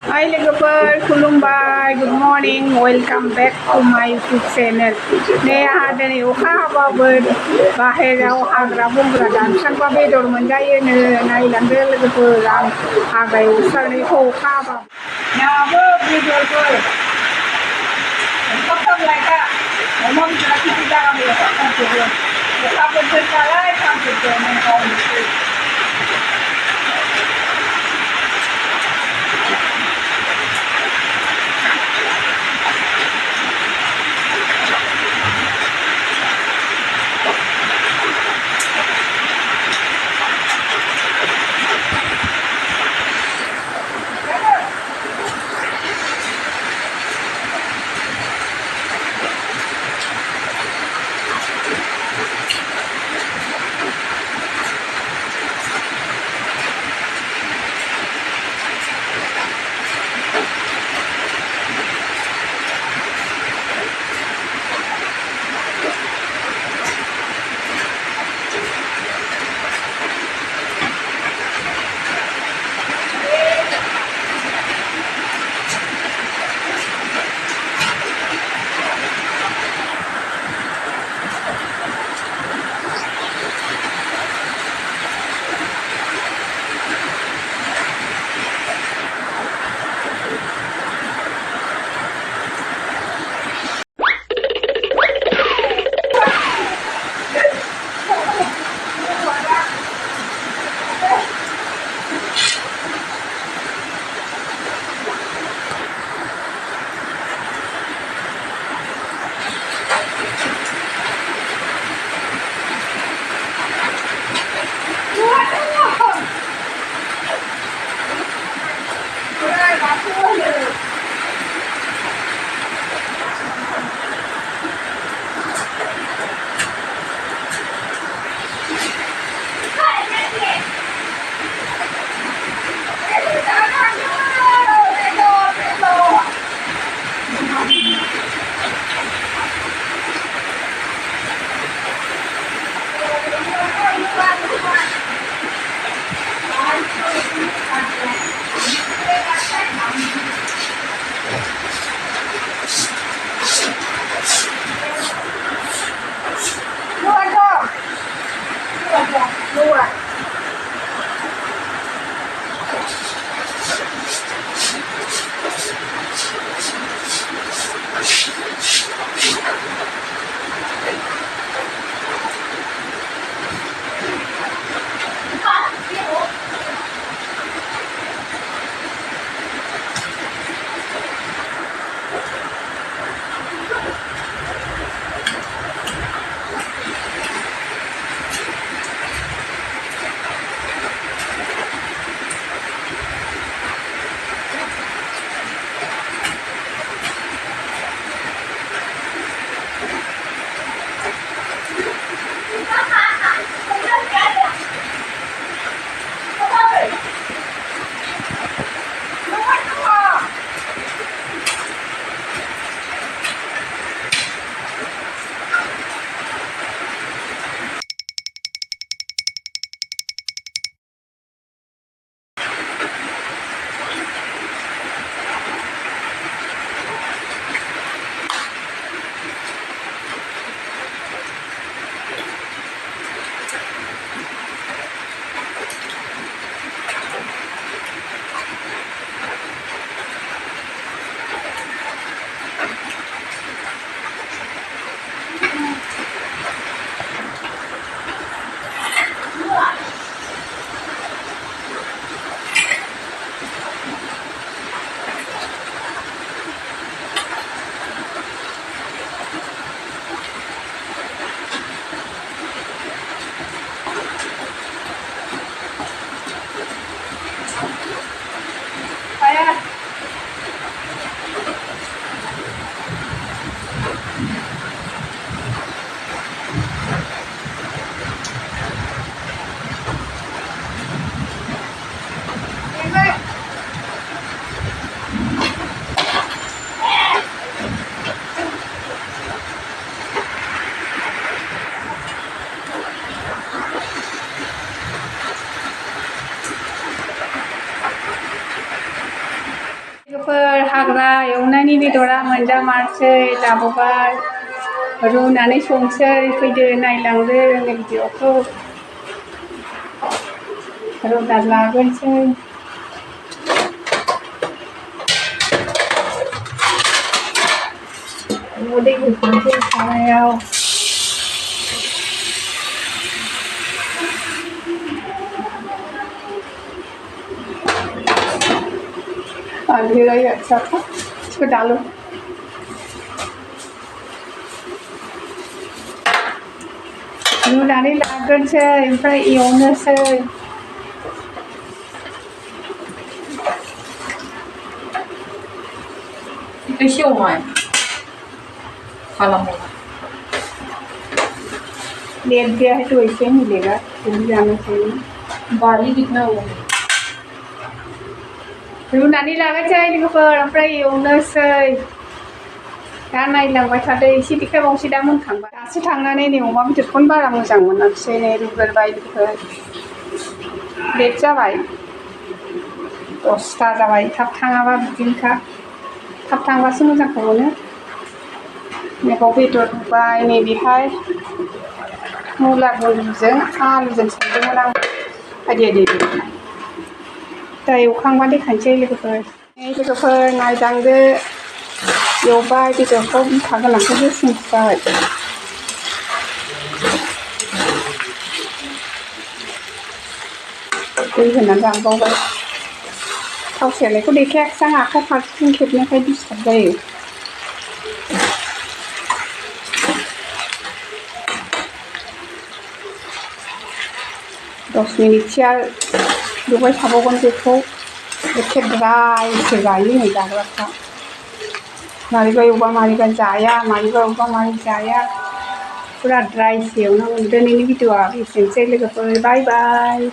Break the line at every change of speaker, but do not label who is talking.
Hi लोगोफोर खुलुमबाय good morning welcome back to my YouTube channel नै आंहा दिनै अखा हाबाबो बाहेरायाव हाग्रा बंग्रा दानस्रांबा बेदर मोनजायोनो नायलांदो लोगोफोर आं हाग्रायाव एवस्रांनायखौ अखा हाबा नाबो बेदरफोर ओंखाम लायगा अमा बेदरा खिथि जागाबो फानजोबो अखा बोथोर नालाय फानजोबो नों गावनोसै लोगोफोर हाग्रा एवनायनि बेदरा मोनजामारसै लाबोबाय रुनानै संसै फैदो नायलांदो आंनि भिडिअखौ रुना लाग्रोनोसै दै होसनसै सारायाव Alhamdulillah ya siapa? Sudah lu. Runaनै लाग्रोनोसै ओमफ्राय एवनोसै
itu siomay खालामो
लेट गया है तो ऐसे मिलेगा भूल जाना चाहिए
बाली कितना हुआ
रुनानै लागोनसै लोगोफोर ओमफ्राय एवनोसै दा नायलांबाय थादो एसे देखायबावनोसै दा मोनखांबाय दासो थांनानै नै अमा बेदरखौनो बारा मोजां मोनाखिसै नै रुग्रोबाय लोगोफोर लेट जाबाय 10ता जाबाय थाब थाङाबा बिदिनोखा थाब थांबासो मोजांखौ मोनो मैगं बेदर रुबाय नैबेहाय मुला गुन्द्रुजों आलुजों संदोंमोन आं आदि दा एवखांबा देखायनोसै लोगोफोर नायदांदो एवबाय बेदरखौ बिखा गोनांखौ होसनबाय दै होनानै रानबावबाय थाव सेरनायखौ देखायाखिसै आं आखाइ फारसेथिं खेबनायखाय डिस्टार्ब जायो दस मिनिटसोआ एवबाय थाबावगोन बेखौ एसे ड्रायसो जायो नै जाग्राफ्रा मारैबा एवबा मारैबा जाया मारैबा एवबा मारै जाया फुरा ड्रायसो एवनांगौ दिनैनि भिडिअ'आ एसेनोसै लोगोफोर बाय बाय